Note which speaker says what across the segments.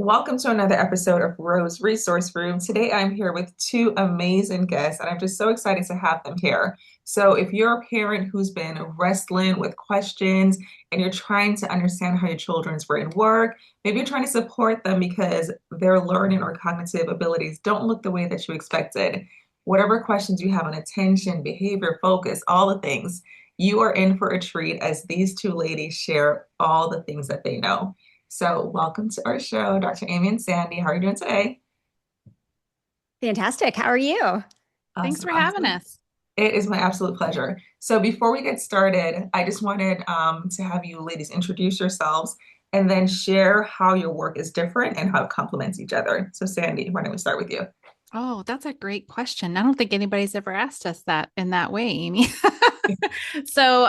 Speaker 1: Welcome to another episode of Rose Resource Room. Today I'm here with two amazing guests, and I'm just so excited to have them here. So, if you're a parent who's been wrestling with questions and you're trying to understand how your children's brain work, maybe you're trying to support them because their learning or cognitive abilities don't look the way that you expected. Whatever questions you have on attention, behavior, focus, all the things, you are in for a treat as these two ladies share all the things that they know. So, welcome to our show, Dr. Amy and Sandy. How are you doing today?
Speaker 2: Fantastic. How are you?
Speaker 3: Thanks
Speaker 1: Awesome,
Speaker 3: for having
Speaker 1: awesome.
Speaker 3: us.
Speaker 1: It is my absolute pleasure. So, before we get started, I just wanted to have you ladies introduce yourselves and then share how your work is different and how it complements each other. So, Sandy, why don't we start with you?
Speaker 3: Oh, that's a great question. I don't think anybody's ever asked us that in that way, Amy.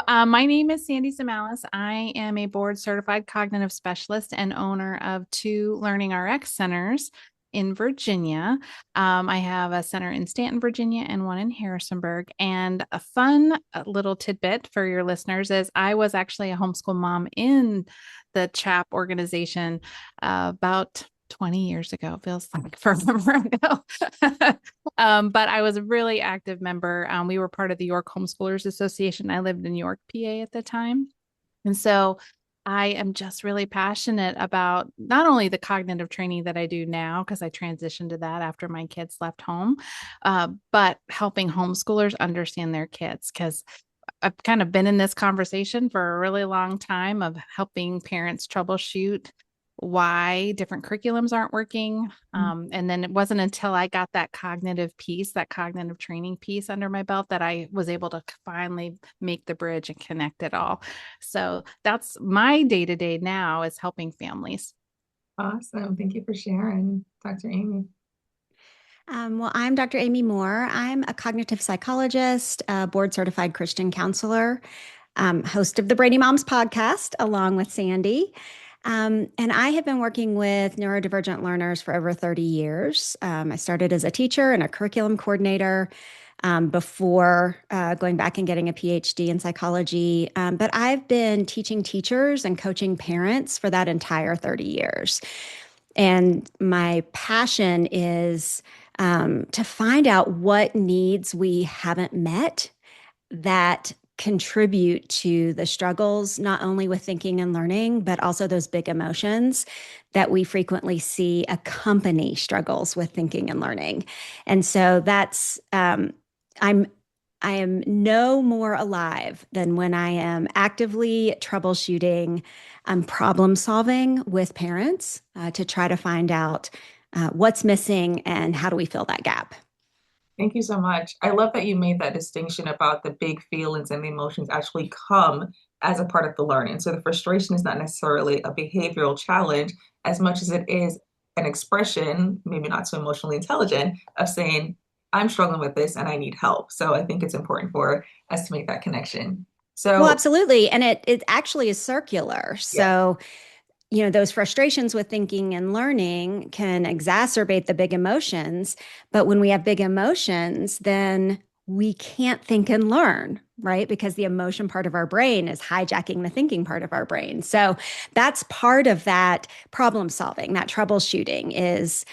Speaker 3: My name is Sandy Zamalis. I am a board certified cognitive specialist and owner of two Learning RX centers in Virginia. I have a center in Stanton, Virginia, and one in Harrisonburg. And a fun little tidbit for your listeners is I was actually a homeschool mom in the CHAP organization about 20 years ago. Feels like forever ago. But I was a really active member. We were part of the York Homeschoolers Association. I lived in York, PA at the time. And so I am just really passionate about not only the cognitive training that I do now, because I transitioned to that after my kids left home, but helping homeschoolers understand their kids. Because I've kind of been in this conversation for a really long time of helping parents troubleshoot why different curriculums aren't working. And then it wasn't until I got that cognitive piece, that cognitive training piece under my belt that I was able to finally make the bridge and connect it all. So that's my day to day now is helping families.
Speaker 1: Awesome. Thank you for sharing, Dr. Amy.
Speaker 2: Well, I'm Dr. Amy Moore. I'm a cognitive psychologist, a board certified Christian counselor, host of the Brady Moms podcast, along with Sandy. And I have been working with neurodivergent learners for over 30 years. I started as a teacher and a curriculum coordinator before going back and getting a PhD in psychology. But I've been teaching teachers and coaching parents for that entire 30 years. And my passion is to find out what needs we haven't met that contribute to the struggles, not only with thinking and learning, but also those big emotions that we frequently see accompany struggles with thinking and learning. And so I'm I am no more alive than when I am actively troubleshooting, problem solving with parents to try to find out what's missing and how do we fill that gap.
Speaker 1: Thank you so much. I love that you made that distinction about the big feelings and the emotions actually come as a part of the learning. So the frustration is not necessarily a behavioral challenge as much as it is an expression, maybe not so emotionally intelligent, of saying, I'm struggling with this and I need help. So I think it's important for us to make that connection.
Speaker 2: Well,
Speaker 1: So,
Speaker 2: absolutely. And it actually is circular.
Speaker 1: yeah.
Speaker 2: So, those frustrations with thinking and learning can exacerbate the big emotions. But when we have big emotions, then we can't think and learn, right? Because the emotion part of our brain is hijacking the thinking part of our brain. So that's part of that problem solving, that troubleshooting is,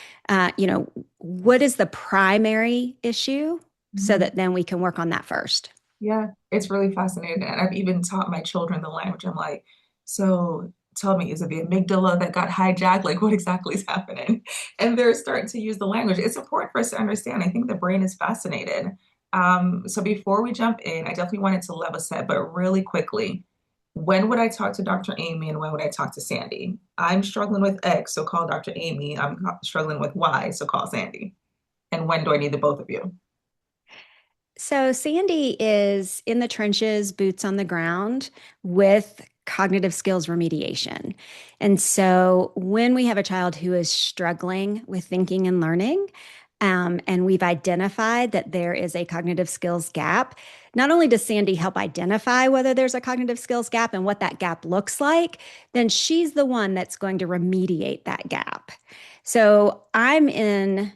Speaker 2: what is the primary issue so
Speaker 1: Mhm.
Speaker 2: that then we can work on that first.
Speaker 1: Yeah, it's really fascinating. And I've even taught my children the language. I'm like, so tell me, is it the amygdala that got hijacked? Like, what exactly is happening? And they're starting to use the language. It's important for us to understand. I think the brain is fascinated. So before we jump in, I definitely wanted to level set, but really quickly, when would I talk to Dr. Amy and when would I talk to Sandy? I'm struggling with X, so call Dr. Amy. I'm struggling with Y, so call Sandy. And when do I need the both of you?
Speaker 2: So, Sandy is in the trenches, boots on the ground with cognitive skills remediation. And so, when we have a child who is struggling with thinking and learning, and we've identified that there is a cognitive skills gap, not only does Sandy help identify whether there's a cognitive skills gap and what that gap looks like, then she's the one that's going to remediate that gap. So, I'm in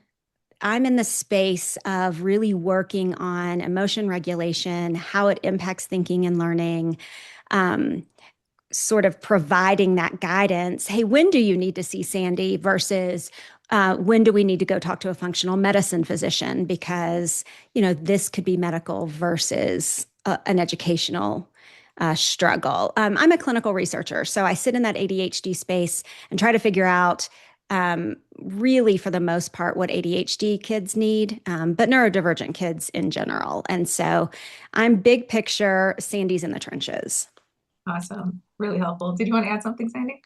Speaker 2: the space of really working on emotion regulation, how it impacts thinking and learning, um, sort of providing that guidance. Hey, when do you need to see Sandy versus when do we need to go talk to a functional medicine physician? Because, this could be medical versus an educational struggle. I'm a clinical researcher, so I sit in that ADHD space and try to figure out really, for the most part, what ADHD kids need, but neurodivergent kids in general. And so I'm big picture, Sandy's in the trenches.
Speaker 1: Awesome. Really helpful. Did you want to add something, Sandy?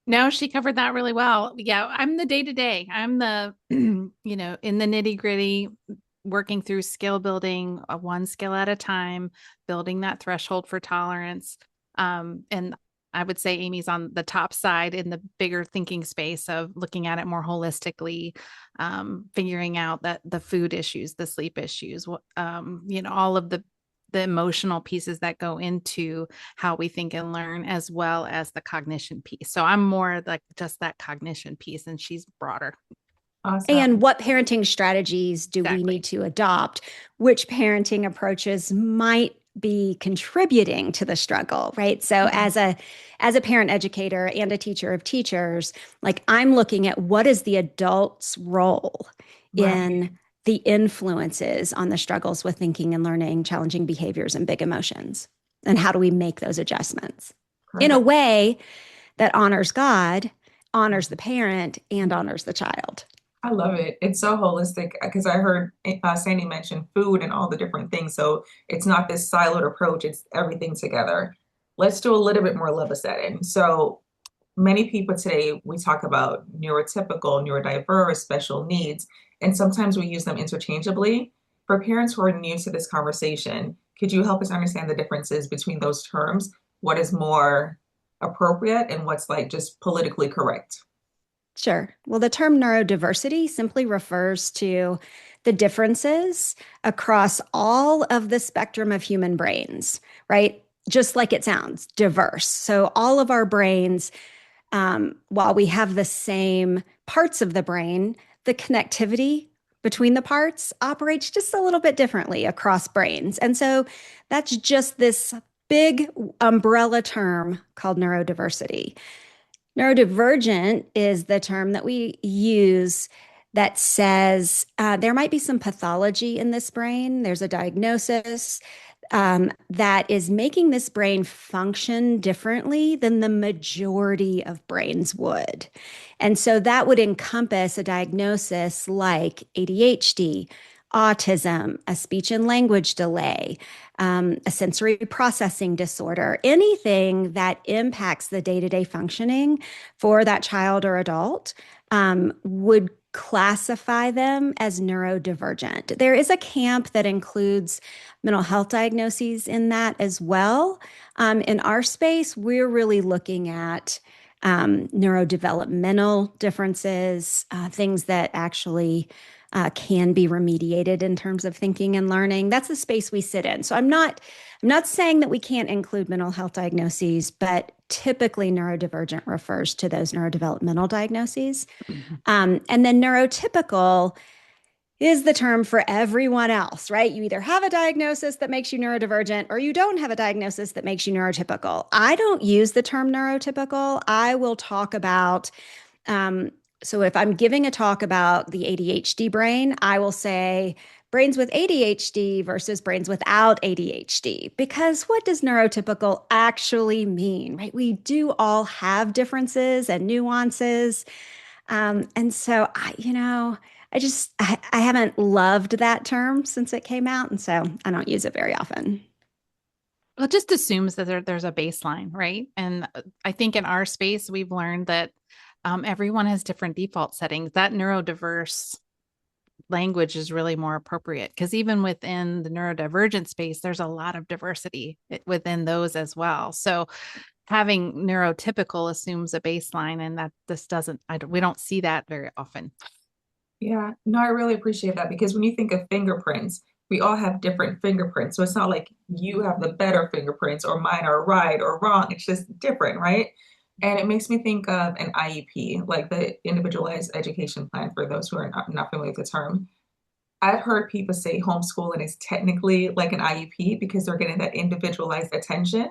Speaker 3: No, she covered that really well. Yeah, I'm the day to day. I'm the, in the nitty gritty, working through skill building, one skill at a time, building that threshold for tolerance. And I would say Amy's on the top side in the bigger thinking space of looking at it more holistically, figuring out that the food issues, the sleep issues, all of the emotional pieces that go into how we think and learn, as well as the cognition piece. So I'm more like just that cognition piece, and she's broader.
Speaker 2: And
Speaker 1: Awesome.
Speaker 2: what parenting strategies do we
Speaker 3: Exactly.
Speaker 2: need to adopt? Which parenting approaches might be contributing to the struggle, right? So
Speaker 1: Mhm.
Speaker 2: as a parent educator and a teacher of teachers, like I'm looking at what is the adult's role
Speaker 1: Right.
Speaker 2: in the influences on the struggles with thinking and learning, challenging behaviors and big emotions. And how do we make those adjustments in a
Speaker 1: Correct.
Speaker 2: way that honors God, honors the parent, and honors the child?
Speaker 1: I love it. It's so holistic because I heard Sandy mention food and all the different things. So it's not this siloed approach, it's everything together. Let's do a little bit more level setting. So many people today, we talk about neurotypical, neurodiverse, special needs, and sometimes we use them interchangeably. For parents who are new to this conversation, could you help us understand the differences between those terms? What is more appropriate and what's like just politically correct?
Speaker 2: Sure. Well, the term neurodiversity simply refers to the differences across all of the spectrum of human brains, right? Just like it sounds, diverse. So, all of our brains, while we have the same parts of the brain, the connectivity between the parts operates just a little bit differently across brains. And so, that's just this big umbrella term called neurodiversity. Neurodivergent is the term that we use that says there might be some pathology in this brain. There's a diagnosis that is making this brain function differently than the majority of brains would. And so that would encompass a diagnosis like ADHD, autism, a speech and language delay, a sensory processing disorder, anything that impacts the day to day functioning for that child or adult would classify them as neurodivergent. There is a camp that includes mental health diagnoses in that as well. In our space, we're really looking at neurodevelopmental differences, things that actually can be remediated in terms of thinking and learning. That's the space we sit in. So I'm not saying that we can't include mental health diagnoses, but typically neurodivergent refers to those neurodevelopmental diagnoses. And then neurotypical is the term for everyone else, right? You either have a diagnosis that makes you neurodivergent or you don't have a diagnosis that makes you neurotypical. I don't use the term neurotypical. I will talk about, so if I'm giving a talk about the ADHD brain, I will say brains with ADHD versus brains without ADHD, because what does neurotypical actually mean, right? We do all have differences and nuances. And so I haven't loved that term since it came out, and so I don't use it very often.
Speaker 3: Well, it just assumes that there's a baseline, right? And I think in our space, we've learned that everyone has different default settings. That neurodiverse language is really more appropriate because even within the neurodivergent space, there's a lot of diversity within those as well. So having neurotypical assumes a baseline, and that this doesn't, we don't see that very often.
Speaker 1: Yeah, no, I really appreciate that because when you think of fingerprints, we all have different fingerprints. So it's not like you have the better fingerprints or mine are right or wrong. It's just different, right? And it makes me think of an IEP, like the individualized education plan for those who are not familiar with the term. I've heard people say homeschooling is technically like an IEP because they're getting that individualized attention.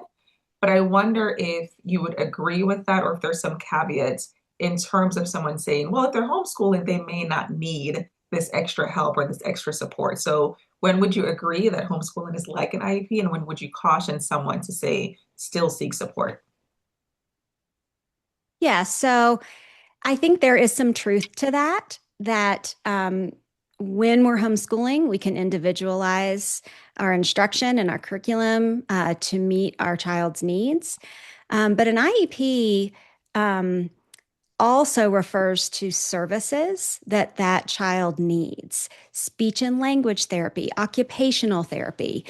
Speaker 1: But I wonder if you would agree with that or if there's some caveats in terms of someone saying, well, if they're homeschooling, they may not need this extra help or this extra support. So when would you agree that homeschooling is like an IEP, and when would you caution someone to say still seek support?
Speaker 2: Yeah, so I think there is some truth to that, when we're homeschooling, we can individualize our instruction and our curriculum to meet our child's needs. But an IEP also refers to services that that child needs: speech and language therapy, occupational therapy,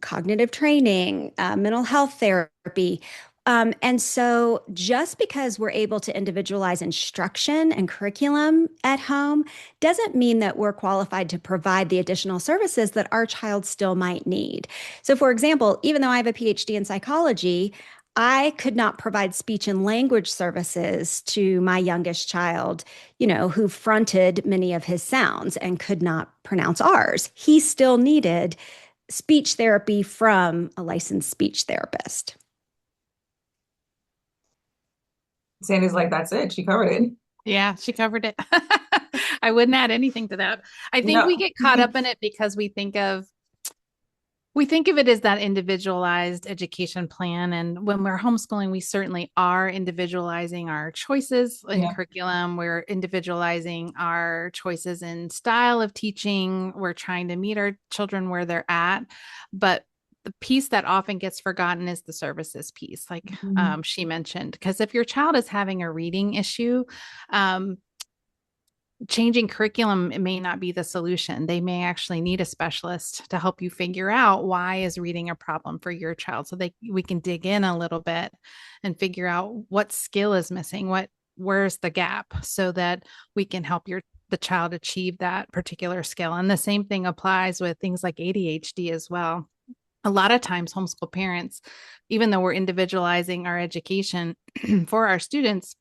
Speaker 2: cognitive training, mental health therapy. And so just because we're able to individualize instruction and curriculum at home doesn't mean that we're qualified to provide the additional services that our child still might need. So, for example, even though I have a PhD in psychology, I could not provide speech and language services to my youngest child, who fronted many of his sounds and could not pronounce R's. He still needed speech therapy from a licensed speech therapist.
Speaker 1: Sandy's like, that's it. She covered it.
Speaker 3: Yeah, she covered it. I wouldn't add anything to that. I think we
Speaker 1: No.
Speaker 3: get caught up in it because we think of it as that individualized education plan. And when we're homeschooling, we certainly are individualizing our choices in
Speaker 1: Yeah.
Speaker 3: curriculum. We're individualizing our choices in style of teaching. We're trying to meet our children where they're at. But the piece that often gets forgotten is the services piece, like
Speaker 1: Mhm.
Speaker 3: she mentioned. Because if your child is having a reading issue, um, changing curriculum may not be the solution. They may actually need a specialist to help you figure out why is reading a problem for your child, so we can dig in a little bit and figure out what skill is missing, where's the gap, so that we can help the child achieve that particular skill. And the same thing applies with things like ADHD as well. A lot of times homeschool parents, even though we're individualizing our education for our students,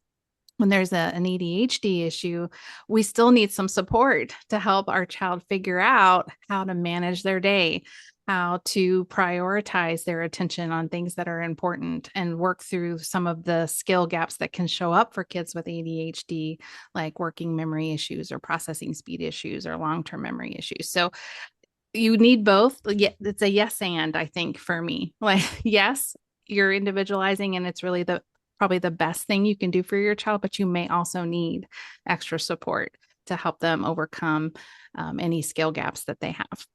Speaker 3: when there's an ADHD issue, we still need some support to help our child figure out how to manage their day, how to prioritize their attention on things that are important, and work through some of the skill gaps that can show up for kids with ADHD, like working memory issues or processing speed issues or long-term memory issues. So you need both. Yeah, it's a yes and, I think, for me. Like, yes, you're individualizing and it's really probably the best thing you can do for your child, but you may also need extra support to help them overcome any skill gaps that they have.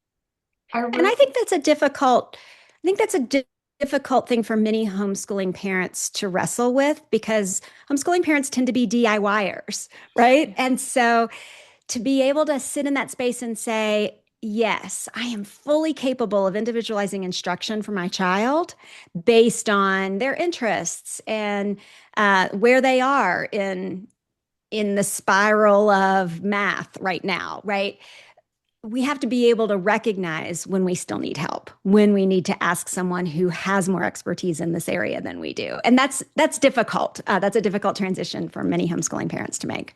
Speaker 1: I
Speaker 2: And I
Speaker 1: really,
Speaker 2: think that's a difficult thing for many homeschooling parents to wrestle with, because homeschooling parents tend to be DIYers, right? And so to be able to sit in that space and say, yes, I am fully capable of individualizing instruction for my child based on their interests and where they are in the spiral of math right now, right? We have to be able to recognize when we still need help, when we need to ask someone who has more expertise in this area than we do. And that's difficult. That's a difficult transition for many homeschooling parents to make.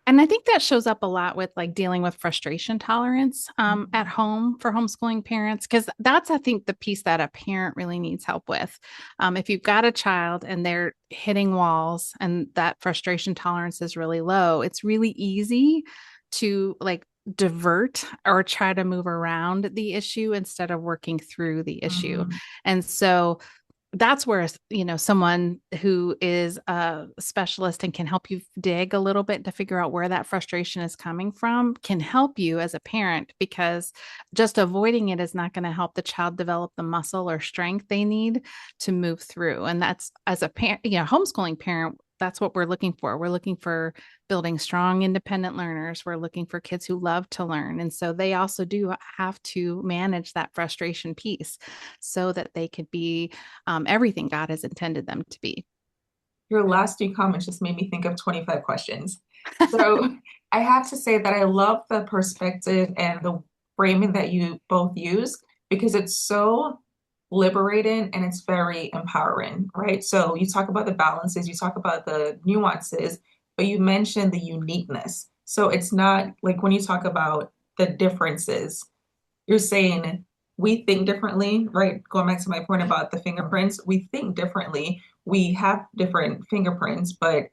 Speaker 3: And I think that shows up a lot with like dealing with frustration tolerance at home for homeschooling parents, because that's, I think, the piece that a parent really needs help with. If you've got a child and they're hitting walls and that frustration tolerance is really low, it's really easy to like divert or try to move around the issue instead of working through the issue.
Speaker 1: Mhm.
Speaker 3: And so that's where someone who is a specialist and can help you dig a little bit to figure out where that frustration is coming from can help you as a parent, because just avoiding it is not going to help the child develop the muscle or strength they need to move through. And that's, as a parent, homeschooling parent, that's what we're looking for. We're looking for building strong independent learners. We're looking for kids who love to learn, and so they also do have to manage that frustration piece so that they could be everything God has intended them to be.
Speaker 1: Your last two comments just made me think of 25 questions. So I have to say that I love the perspective and the framing that you both use because it's so liberating and it's very empowering, right? So you talk about the balances, you talk about the nuances, but you mentioned the uniqueness. So it's not like when you talk about the differences, you're saying we think differently, right? Going back to my point about the fingerprints, we think differently. We have different fingerprints, but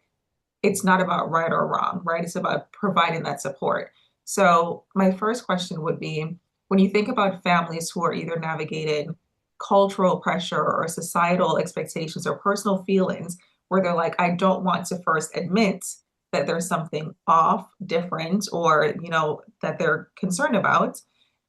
Speaker 1: it's not about right or wrong, right? It's about providing that support. So my first question would be, when you think about families who are either navigating cultural pressure or societal expectations or personal feelings where they're like, I don't want to first admit that there's something off, different, or, that they're concerned about.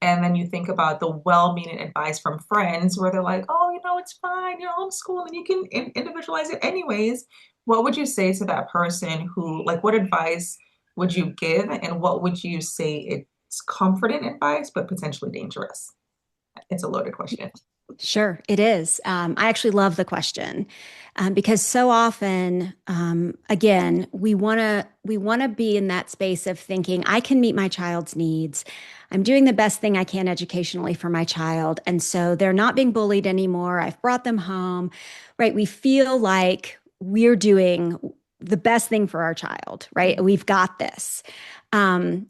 Speaker 1: And then you think about the well-meaning advice from friends where they're like, oh, it's fine, you're homeschooling, you can individualize it anyways. What would you say to that person who, like, what advice would you give, and what would you say it's comforting advice, but potentially dangerous? It's a loaded question.
Speaker 2: Sure, it is. I actually love the question because so often, again, we want to be in that space of thinking I can meet my child's needs. I'm doing the best thing I can educationally for my child, and so they're not being bullied anymore. I've brought them home, right? We feel like we're doing the best thing for our child, right? We've got this. And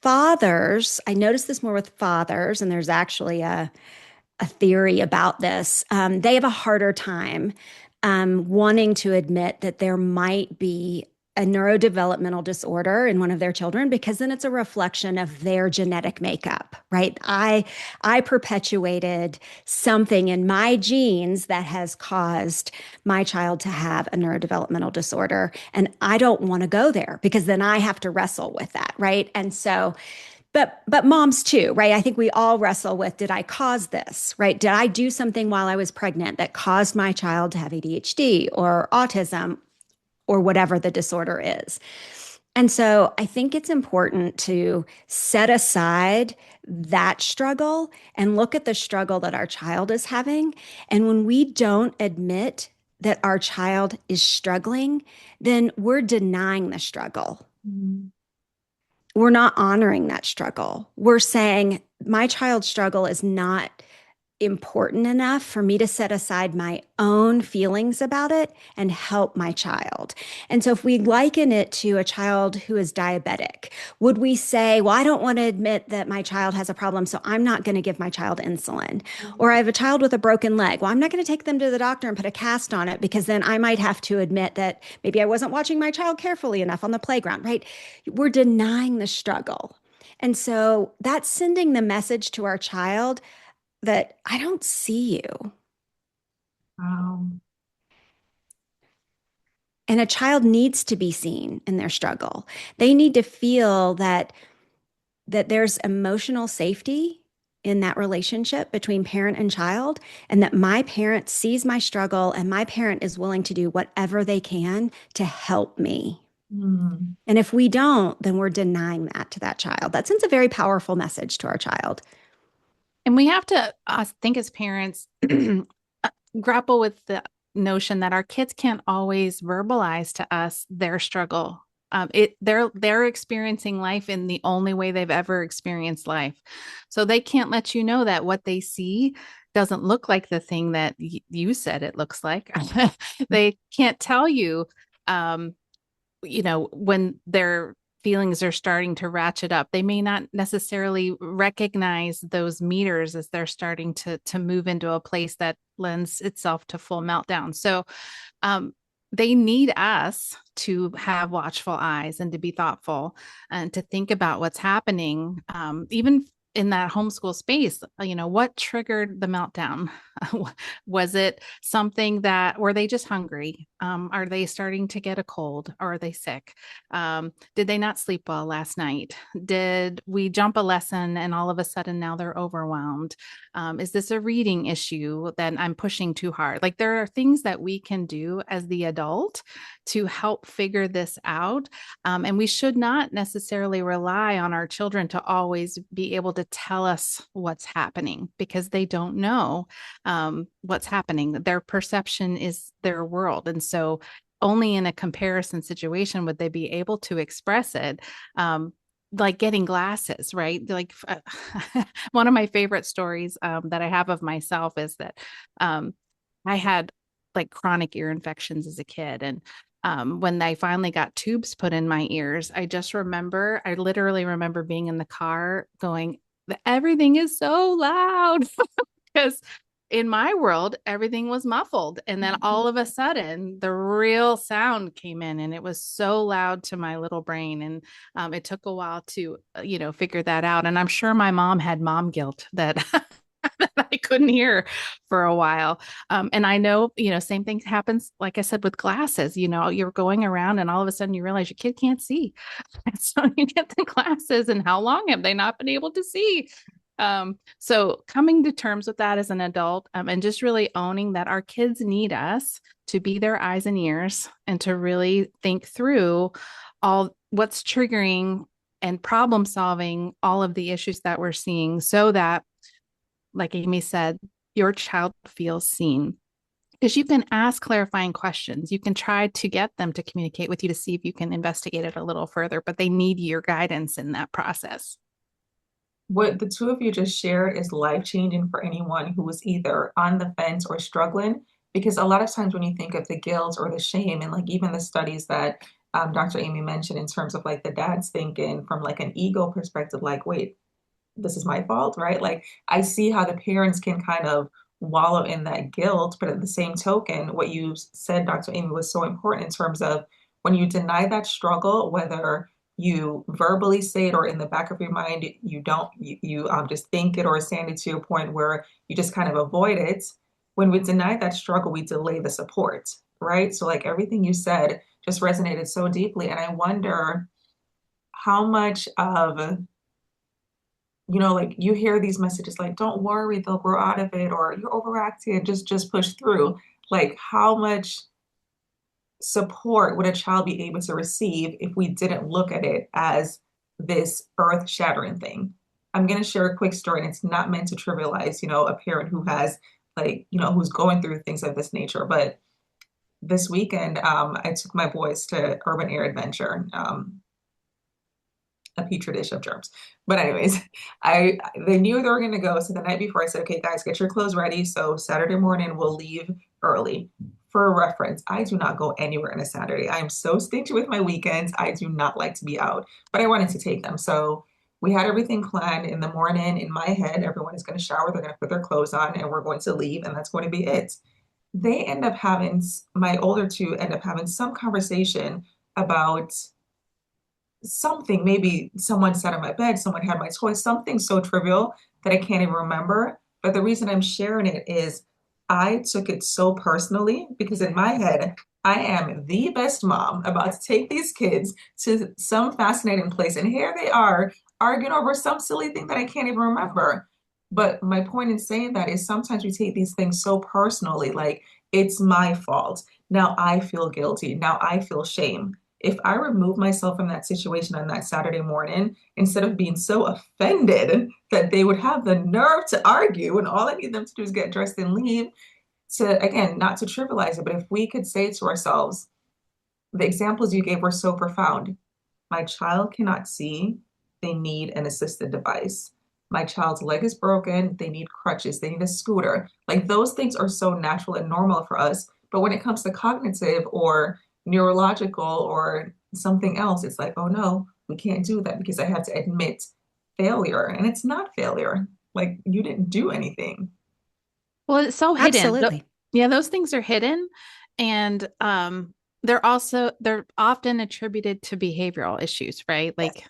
Speaker 2: fathers, I notice this more with fathers, and there's actually a theory about this. They have a harder time wanting to admit that there might be a neurodevelopmental disorder in one of their children because then it's a reflection of their genetic makeup, right? I perpetuated something in my genes that has caused my child to have a neurodevelopmental disorder, and I don't want to go there because then I have to wrestle with that, right? And so but moms too, right? I think we all wrestle with, did I cause this, right? Did I do something while I was pregnant that caused my child to have ADHD or autism or whatever the disorder is? And so I think it's important to set aside that struggle and look at the struggle that our child is having. And when we don't admit that our child is struggling, then we're denying the struggle.
Speaker 1: Mhm.
Speaker 2: We're not honoring that struggle. We're saying my child's struggle is not important enough for me to set aside my own feelings about it and help my child. And so if we liken it to a child who is diabetic, would we say, well, I don't want to admit that my child has a problem, so I'm not going to give my child insulin? Or I have a child with a broken leg. Well, I'm not going to take them to the doctor and put a cast on it because then I might have to admit that maybe I wasn't watching my child carefully enough on the playground, right? We're denying the struggle. And so that's sending the message to our child that I don't see you.
Speaker 1: Um,
Speaker 2: And a child needs to be seen in their struggle. They need to feel that there's emotional safety in that relationship between parent and child, and that my parent sees my struggle and my parent is willing to do whatever they can to help me.
Speaker 1: mm,
Speaker 2: And if we don't, then we're denying that to that child. That sends a very powerful message to our child.
Speaker 3: And we have to think as parents, grapple with the notion that our kids can't always verbalize to us their struggle. They're experiencing life in the only way they've ever experienced life, so they can't let you know that what they see doesn't look like the thing that you said it looks like. They can't tell you, when their feelings are starting to ratchet up. They may not necessarily recognize those meters as they're starting to move into a place that lends itself to full meltdown. So they need us to have watchful eyes and to be thoughtful and to think about what's happening, even in that homeschool space. What triggered the meltdown? Was it something that, were they just hungry? Are they starting to get a cold, or are they sick? Did they not sleep well last night? Did we jump a lesson and all of a sudden now they're overwhelmed? Is this a reading issue that I'm pushing too hard? Like, there are things that we can do as the adult to help figure this out. And we should not necessarily rely on our children to always be able to tell us what's happening, because they don't know what's happening. Their perception is their world. And so only in a comparison situation would they be able to express it. Like getting glasses, right? Like one of my favorite stories that I have of myself is that I had like chronic ear infections as a kid. And when I finally got tubes put in my ears, I literally remember being in the car going, everything is so loud because in my world, everything was muffled. And then all of a sudden, the real sound came in and it was so loud to my little brain. And it took a while to, figure that out. And I'm sure my mom had mom guilt that. That I couldn't hear for a while. And I know, same thing happens, like I said, with glasses. You're going around and all of a sudden you realize your kid can't see. And so you get the glasses, and how long have they not been able to see? So coming to terms with that as an adult, and just really owning that our kids need us to be their eyes and ears and to really think through all what's triggering and problem solving all of the issues that we're seeing so that, like Amy said, your child feels seen. Because you can ask clarifying questions. You can try to get them to communicate with you to see if you can investigate it a little further, but they need your guidance in that process.
Speaker 1: What the two of you just shared is life-changing for anyone who is either on the fence or struggling. Because a lot of times when you think of the guilt or the shame, and like even the studies that Dr. Amy mentioned in terms of like the dad's thinking from like an ego perspective, like, wait, this is my fault, right? Like I see how the parents can kind of wallow in that guilt, but at the same token, what you said, Dr. Amy, was so important in terms of when you deny that struggle, whether you verbally say it or in the back of your mind, you don't, you just think it, or Sandy, to your point where you just kind of avoid it. When we deny that struggle, we delay the support, right? So like everything you said just resonated so deeply. And I wonder how much of like you hear these messages like, don't worry, they'll grow out of it, or you're overacting, just push through. Like how much support would a child be able to receive if we didn't look at it as this earth-shattering thing? I'm going to share a quick story, and it's not meant to trivialize, a parent who has like, who's going through things of this nature. But this weekend, I took my boys to Urban Air Adventure. A petri dish of germs. But anyways, they knew they were going to go. So the night before I said, okay, guys, get your clothes ready. So Saturday morning we'll leave early. For reference, I do not go anywhere on a Saturday. I am so stingy with my weekends. I do not like to be out, but I wanted to take them. So we had everything planned in the morning. In my head, everyone is going to shower. They're going to put their clothes on and we're going to leave. And that's going to be it. They end up having, my older two end up having some conversation about something. Maybe someone sat on my bed, someone had my toy, something so trivial that I can't even remember. But the reason I'm sharing it is I took it so personally because in my head, I am the best mom about to take these kids to some fascinating place. And here they are arguing over some silly thing that I can't even remember. But my point in saying that is sometimes we take these things so personally, like it's my fault. Now I feel guilty. Now I feel shame. If I remove myself from that situation on that Saturday morning, instead of being so offended that they would have the nerve to argue and all I need them to do is get dressed and leave, to, again, not to trivialize it, but if we could say to ourselves, the examples you gave were so profound. My child cannot see, they need an assisted device. My child's leg is broken, they need crutches, they need a scooter. Like those things are so natural and normal for us. But when it comes to cognitive or neurological or something else, it's like, oh no, we can't do that because I have to admit failure. And it's not failure. Like you didn't do anything.
Speaker 3: Well, it's so hidden.
Speaker 2: Absolutely.
Speaker 3: Yeah, those things are hidden. And they're often attributed to behavioral issues, right? Like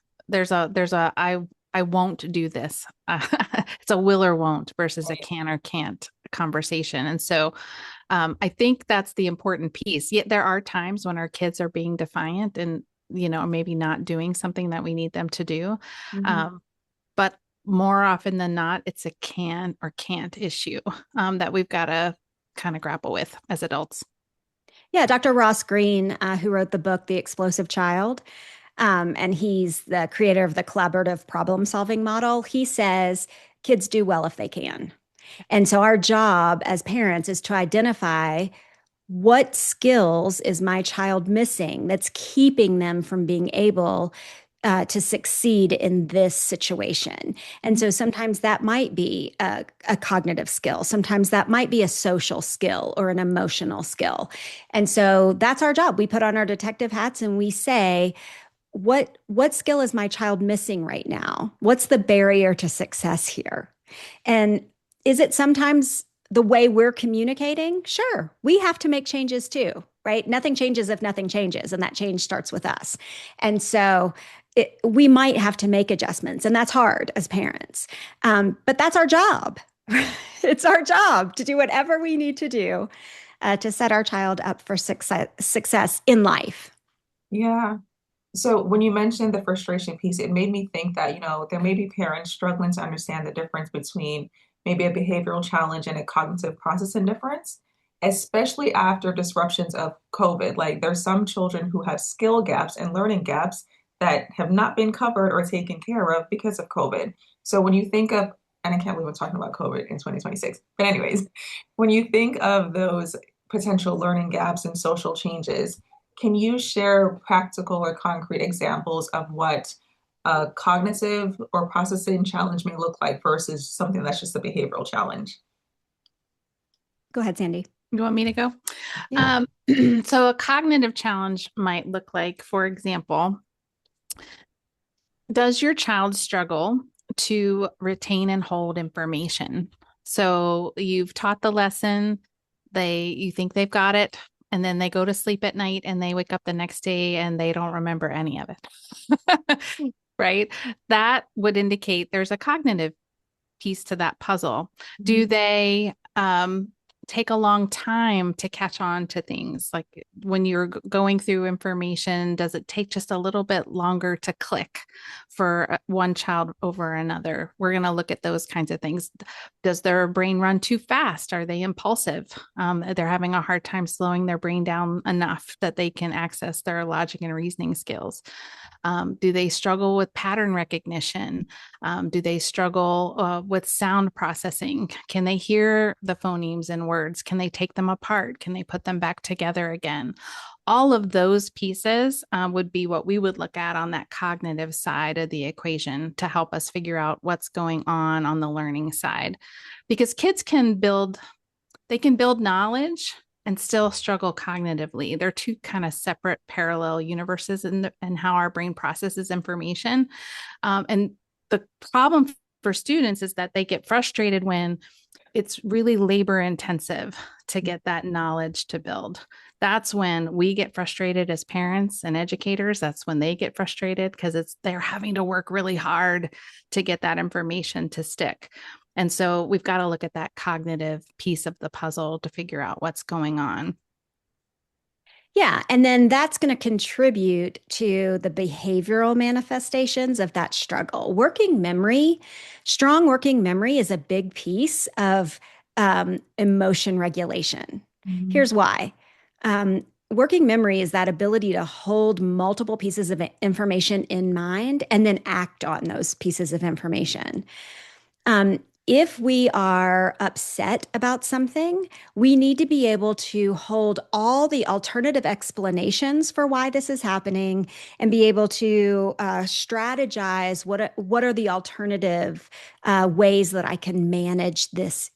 Speaker 3: I won't do this. It's a will or won't versus a can or can't conversation. And so I think that's the important piece. Yet there are times when our kids are being defiant and, maybe not doing something that we need them to do.
Speaker 1: Mm-hmm.
Speaker 3: But more often than not, it's a can or can't issue that we've got to kind of grapple with as adults.
Speaker 2: Yeah, Dr. Ross Green, who wrote the book, The Explosive Child, and he's the creator of the collaborative problem solving model. He says kids do well if they can. And so our job as parents is to identify what skills is my child missing that's keeping them from being able to succeed in this situation. And so sometimes that might be a cognitive skill. Sometimes that might be a social skill or an emotional skill. And so that's our job. We put on our detective hats and we say, what skill is my child missing right now? What's the barrier to success here? And is it sometimes the way we're communicating? Sure, we have to make changes too, right? Nothing changes if nothing changes, and that change starts with us. And so we might have to make adjustments, and that's hard as parents. But that's our job. It's our job to do whatever we need to do to set our child up for success in life.
Speaker 1: Yeah. So when you mentioned the frustration piece, it made me think that, there may be parents struggling to understand the difference between maybe a behavioral challenge and a cognitive processing difference, especially after disruptions of COVID. Like there's some children who have skill gaps and learning gaps that have not been covered or taken care of because of COVID. So when you think of, and I can't believe I'm talking about COVID in 2026, but anyways, when you think of those potential learning gaps and social changes, can you share practical or concrete examples of what a cognitive or processing challenge may look like versus something that's just a behavioral challenge?
Speaker 2: Go ahead, Sandy.
Speaker 3: You want me to go?
Speaker 2: Yeah.
Speaker 3: So a cognitive challenge might look like, for example, does your child struggle to retain and hold information? So you've taught the lesson, you think they've got it, and then they go to sleep at night and they wake up the next day and they don't remember any of it. Right? That would indicate there's a cognitive piece to that puzzle. Do they take a long time to catch on to things? Like when you're going through information, does it take just a little bit longer to click for one child over another? We're going to look at those kinds of things. Does their brain run too fast? Are they impulsive? They're having a hard time slowing their brain down enough that they can access their logic and reasoning skills. Do they struggle with pattern recognition? Do they struggle with sound processing? Can they hear the phonemes in words? Can they take them apart? Can they put them back together again? All of those pieces would be what we would look at on that cognitive side of the equation to help us figure out what's going on the learning side. Because kids they can build knowledge and still struggle cognitively. They're two kind of separate parallel universes in how our brain processes information. And the problem for students is that they get frustrated when it's really labor intensive to get that knowledge to build. That's when we get frustrated as parents and educators. That's when they get frustrated because they're having to work really hard to get that information to stick. And so we've got to look at that cognitive piece of the puzzle to figure out what's going on.
Speaker 2: Yeah. And then that's going to contribute to the behavioral manifestations of that struggle. Strong working memory is a big piece of emotion regulation.
Speaker 1: Mhm.
Speaker 2: Here's why. Working memory is that ability to hold multiple pieces of information in mind and then act on those pieces of information. If we are upset about something, we need to be able to hold all the alternative explanations for why this is happening and be able to strategize what are the alternative ways that I can manage this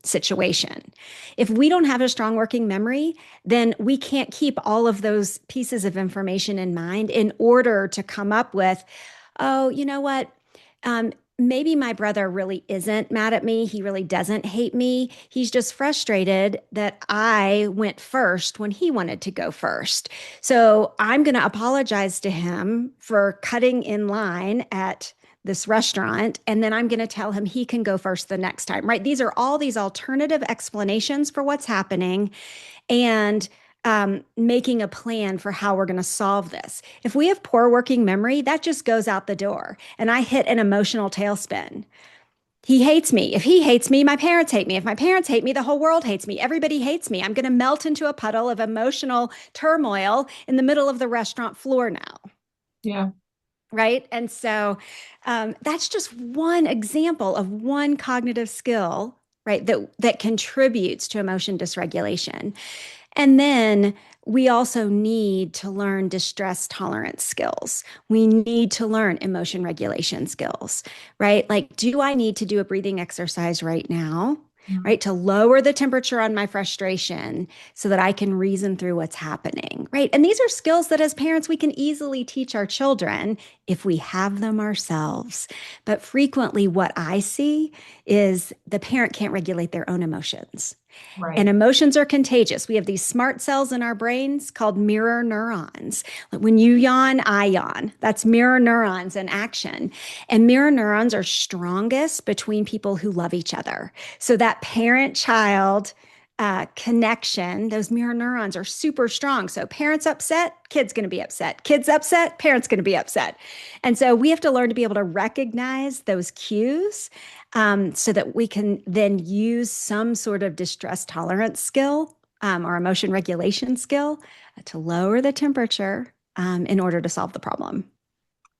Speaker 2: situation. If we don't have a strong working memory, then we can't keep all of those pieces of information in mind in order to come up with, oh, you know what? Maybe my brother really isn't mad at me. He really doesn't hate me. He's just frustrated that I went first when he wanted to go first. So I'm going to apologize to him for cutting in line at this restaurant. And then I'm going to tell him he can go first the next time, right? These are all these alternative explanations for what's happening. And making a plan for how we're going to solve this. If we have poor working memory, that just goes out the door. And I hit an emotional tailspin. He hates me. If he hates me, my parents hate me. If my parents hate me, the whole world hates me. Everybody hates me. I'm going to melt into a puddle of emotional turmoil in the middle of the restaurant floor now.
Speaker 1: Yeah.
Speaker 2: Right. And so that's just one example of one cognitive skill, right, that contributes to emotion dysregulation. And then we also need to learn distress tolerance skills. We need to learn emotion regulation skills, right? Like, do I need to do a breathing exercise right now?
Speaker 1: Mhm.
Speaker 2: right? To lower the temperature on my frustration so that I can reason through what's happening, right? And these are skills that as parents, we can easily teach our children if we have them ourselves. But frequently, what I see is the parent can't regulate their own emotions. And
Speaker 1: Right.
Speaker 2: emotions are contagious. We have these smart cells in our brains called mirror neurons. Like when you yawn, I yawn. That's mirror neurons in action. And mirror neurons are strongest between people who love each other. So that parent child connection, those mirror neurons are super strong. So parents upset, kids going to be upset. Kids upset, parents going to be upset. And so we have to learn to be able to recognize those cues so that we can then use some sort of distress tolerance skill or emotion regulation skill to lower the temperature in order to solve the problem.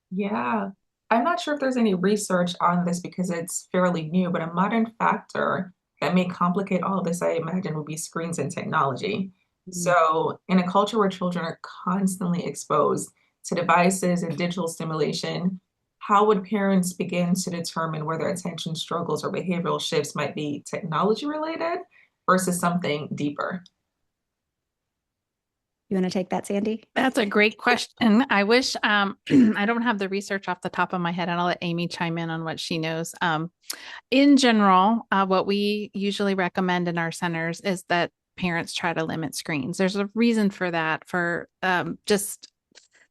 Speaker 1: Yeah. I'm not sure if there's any research on this because it's fairly new, but a modern factor that may complicate all this, I imagine, would be screens and technology.
Speaker 2: Mhm.
Speaker 1: So, in a culture where children are constantly exposed to devices and digital stimulation, how would parents begin to determine whether attention struggles or behavioral shifts might be technology related versus something deeper?
Speaker 2: You want to take that, Sandy?
Speaker 3: That's a great question. I wish I don't have the research off the top of my head, and I'll let Amy chime in on what she knows. In general, what we usually recommend in our centers is that parents try to limit screens. There's a reason for that, for just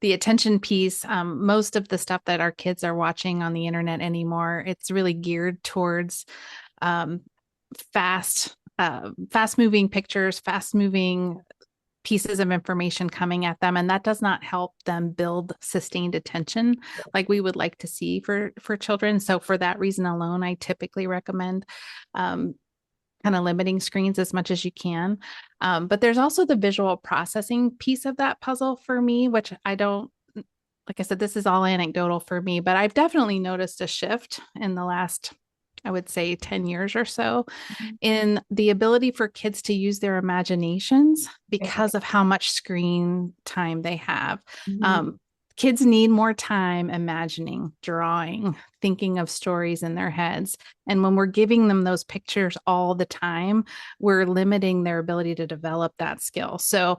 Speaker 3: the attention piece. Most of the stuff that our kids are watching on the internet anymore, it's really geared towards um, fast moving pictures, fast moving pieces of information coming at them, and that does not help them build sustained attention like we would like to see for children. So for that reason alone, I typically recommend kind of limiting screens as much as you can. But there's also the visual processing piece of that puzzle for me, which I don't, like I said, this is all anecdotal for me, but I've definitely noticed a shift in the last, I would say, 10 years or so in the ability for kids to use their imaginations
Speaker 1: Yeah.
Speaker 3: because of how much screen time they have.
Speaker 1: Mhm.
Speaker 3: Um, Kids need more time imagining, drawing, thinking of stories in their heads. And when we're giving them those pictures all the time, we're limiting their ability to develop that skill. So,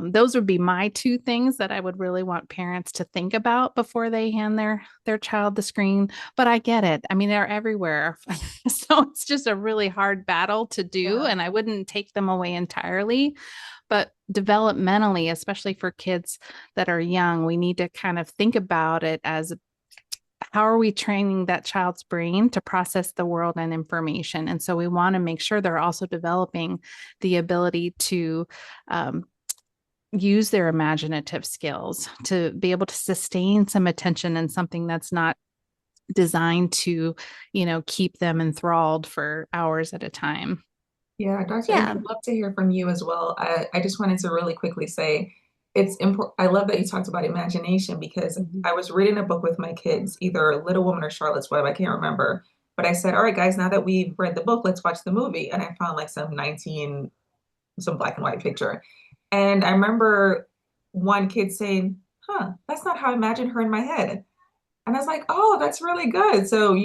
Speaker 3: those would be my two things that I would really want parents to think about before they hand their child the screen. But I get it. I mean, they're everywhere. So it's just a really hard battle to do.
Speaker 1: Yeah.
Speaker 3: And I wouldn't take them away entirely. But developmentally, especially for kids that are young, we need to kind of think about it as how are we training that child's brain to process the world and information? And so we want to make sure they're also developing the ability to use their imaginative skills to be able to sustain some attention in something that's not designed to, keep them enthralled for hours at a time.
Speaker 1: Yeah, Dr. Amy,
Speaker 2: Yeah.
Speaker 1: I'd love to hear from you as well. I just wanted to really quickly say it's important. I love that you talked about imagination because
Speaker 2: Mhm.
Speaker 1: I was reading a book with my kids, either Little Woman or Charlotte's Web, I can't remember. But I said, all right, guys, now that we've read the book, let's watch the movie. And I found like some black and white picture. And I remember one kid saying, huh, that's not how I imagined her in my head. And I was like, oh, that's really good. So,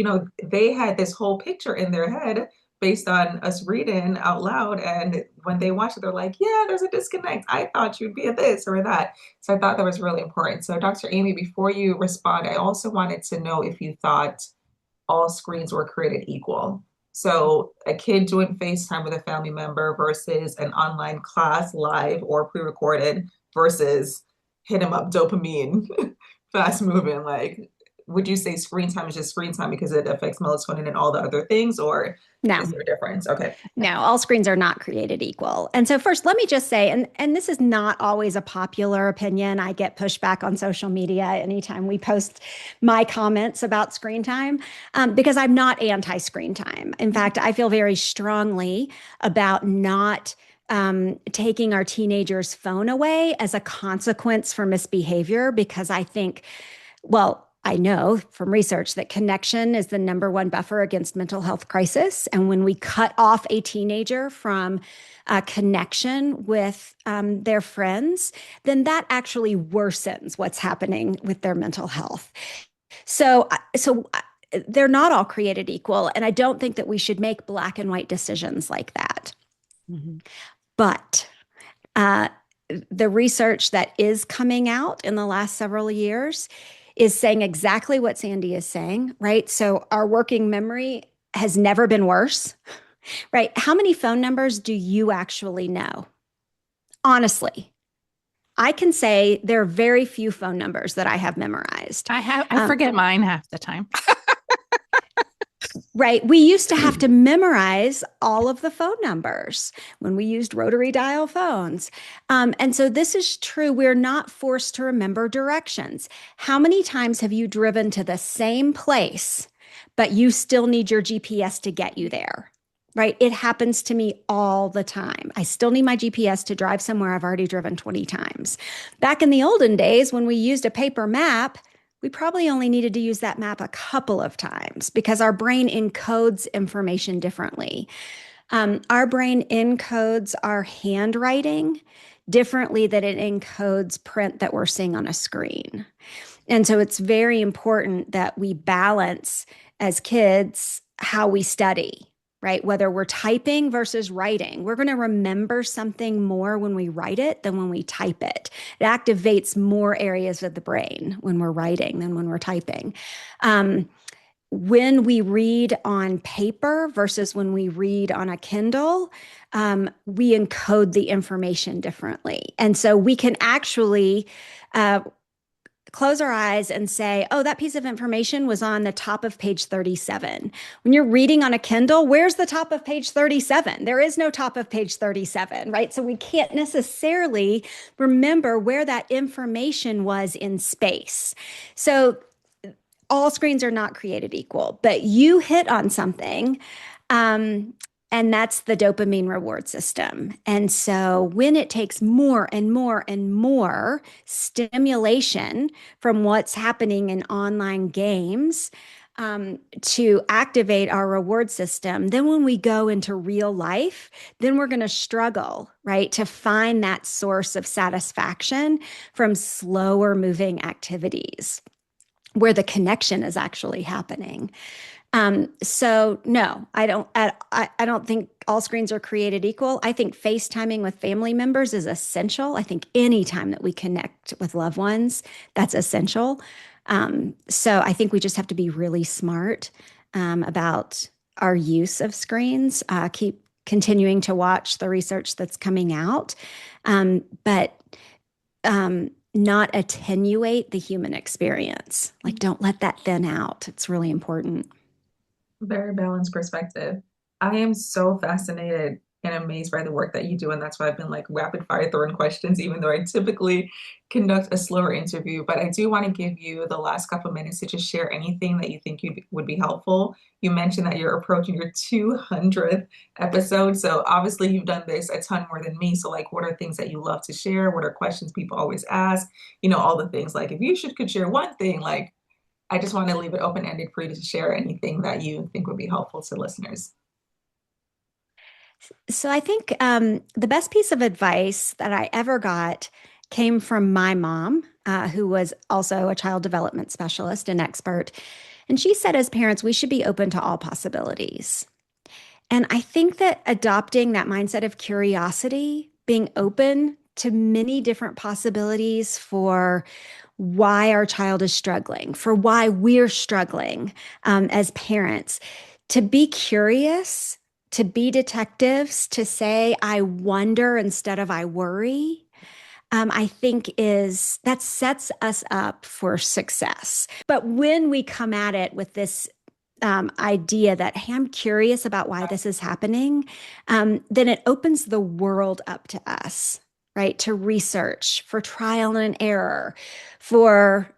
Speaker 1: they had this whole picture in their head based on us reading out loud. And when they watched it, they're like, yeah, there's a disconnect. I thought you'd be a this or that. So I thought that was really important. So, Dr. Amy, before you respond, I also wanted to know if you thought all screens were created equal. So, a kid doing FaceTime with a family member versus an online class live or pre recorded versus hit 'em up dopamine, fast moving. Like, would you say screen time is just screen time because it affects melatonin and all the other things, or is
Speaker 2: No.
Speaker 1: there a difference? Okay.
Speaker 2: No, all screens are not created equal. And so first, let me just say, and this is not always a popular opinion. I get pushback on social media anytime we post my comments about screen time because I'm not anti-screen time. In fact, I feel very strongly about not taking our teenagers' phone away as a consequence for misbehavior because I think, well, I know from research that connection is the number one buffer against mental health crisis. And when we cut off a teenager from a connection with their friends, then that actually worsens what's happening with their mental health. So they're not all created equal. And I don't think that we should make black and white decisions like that. Mm-hmm. But uh, the research that is coming out in the last several years is saying exactly what Sandy is saying, right? So our working memory has never been worse, right? How many phone numbers do you actually know? Honestly, I can say there are very few phone numbers that I have memorized.
Speaker 3: I forget mine half the time.
Speaker 2: Right. We used to have to memorize all of the phone numbers when we used rotary dial phones. And so this is true. We're not forced to remember directions. How many times have you driven to the same place, but you still need your GPS to get you there? Right. It happens to me all the time. I still need my GPS to drive somewhere I've already driven 20 times. Back in the olden days, when we used a paper map, we probably only needed to use that map a couple of times because our brain encodes information differently. Our brain encodes our handwriting differently than it encodes print that we're seeing on a screen. And so it's very important that we balance as kids how we study, right? Whether we're typing versus writing, we're going to remember something more when we write it than when we type it. It activates more areas of the brain when we're writing than when we're typing. When we read on paper versus when we read on a Kindle, we encode the information differently. And so we can actually close our eyes and say, oh, that piece of information was on the top of page 37. When you're reading on a Kindle, where's the top of page 37? There is no top of page 37, right? So we can't necessarily remember where that information was in space. So all screens are not created equal, but you hit on something. And that's the dopamine reward system. And so when it takes more and more and more stimulation from what's happening in online games to activate our reward system, then when we go into real life, then we're going to struggle, right, to find that source of satisfaction from slower moving activities where the connection is actually happening. So no, I don't think all screens are created equal. I think FaceTiming with family members is essential. I think any time that we connect with loved ones, that's essential. So I think we just have to be really smart about our use of screens. Keep continuing to watch the research that's coming out, but not attenuate the human experience. Like, don't let that thin out. It's really important.
Speaker 1: Very balanced perspective. I am so fascinated and amazed by the work that you do, and that's why I've been like rapid fire throwing questions, even though I typically conduct a slower interview. But I do want to give you the last couple of minutes to just share anything that you think would be helpful. You mentioned that you're approaching your 200th episode, so obviously you've done this a ton more than me. So like, what are things that you love to share? What are questions people always ask? You know, all the things. Like, if you could share one thing, like, I just want to leave it open-ended for you to share anything that you think would be helpful to listeners.
Speaker 2: So I think the best piece of advice that I ever got came from my mom, who was also a child development specialist and expert. And she said, as parents, we should be open to all possibilities. And I think that adopting that mindset of curiosity, being open to many different possibilities for why our child is struggling, for why we're struggling as parents, to be curious, to be detectives, to say, I wonder instead of I worry, I think that sets us up for success. But when we come at it with this idea that, hey, I'm curious about why this is happening, then it opens the world up to us, right? To research, for trial and error, for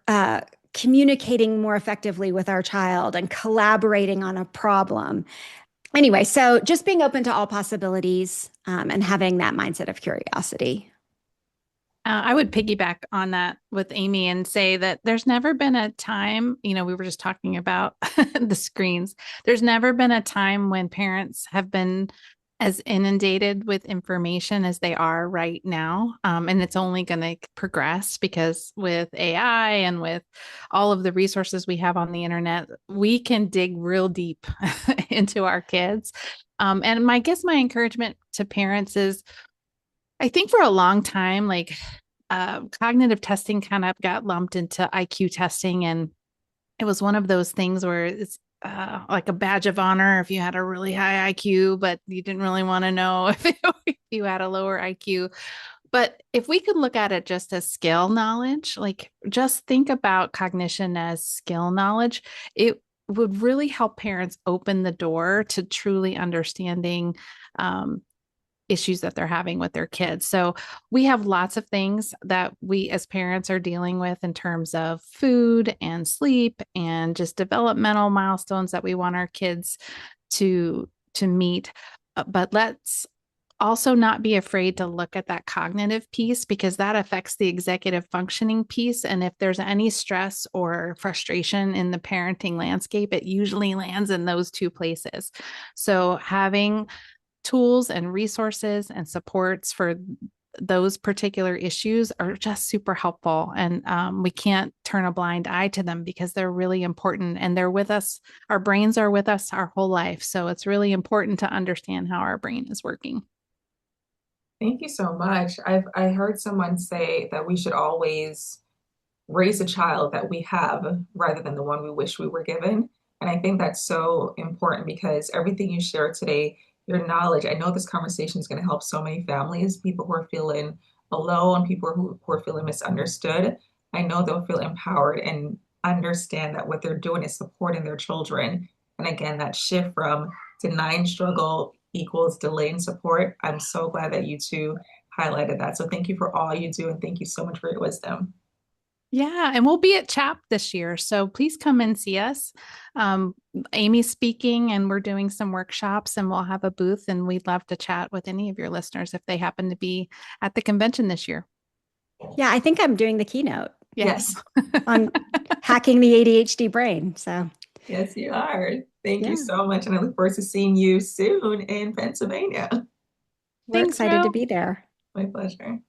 Speaker 2: communicating more effectively with our child and collaborating on a problem. Anyway, so just being open to all possibilities and having that mindset of curiosity.
Speaker 3: I would piggyback on that with Amy and say that there's never been a time, we were just talking about the screens. There's never been a time when parents have been as inundated with information as they are right now. And it's only going to progress because with AI and with all of the resources we have on the internet, we can dig real deep into our kids. And I guess my encouragement to parents is I think for a long time, like cognitive testing kind of got lumped into IQ testing. And it was one of those things where it's like a badge of honor if you had a really high IQ, but you didn't really want to know if you had a lower IQ. But if we could look at it just as skill knowledge, like just think about cognition as skill knowledge, it would really help parents open the door to truly understanding issues that they're having with their kids. So we have lots of things that we as parents are dealing with in terms of food and sleep and just developmental milestones that we want our kids to meet. But let's also not be afraid to look at that cognitive piece because that affects the executive functioning piece. And if there's any stress or frustration in the parenting landscape, it usually lands in those two places. So having tools and resources and supports for those particular issues are just super helpful. And we can't turn a blind eye to them because they're really important and they're with us. Our brains are with us our whole life. So it's really important to understand how our brain is working.
Speaker 1: Thank you so much. I heard someone say that we should always raise a child that we have rather than the one we wish we were given. And I think that's so important because everything you share today, your knowledge, I know this conversation is going to help so many families, people who are feeling alone, people who are feeling misunderstood. I know they'll feel empowered and understand that what they're doing is supporting their children. And again, that shift from denying struggle equals delaying support. I'm so glad that you two highlighted that. So thank you for all you do and thank you so much for your wisdom.
Speaker 3: Yeah, and we'll be at CHAP this year. So please come and see us. Amy's speaking and we're doing some workshops and we'll have a booth and we'd love to chat with any of your listeners if they happen to be at the convention this year.
Speaker 2: Yeah, I think I'm doing the keynote
Speaker 3: Yes.
Speaker 2: on hacking the ADHD brain. So,
Speaker 1: Yes, you are. Thank you
Speaker 2: yeah,
Speaker 1: so much. And I look forward to seeing you soon in Pennsylvania.
Speaker 2: we're
Speaker 3: Thanks,
Speaker 2: excited to
Speaker 3: Ro.
Speaker 2: be there.
Speaker 1: My pleasure.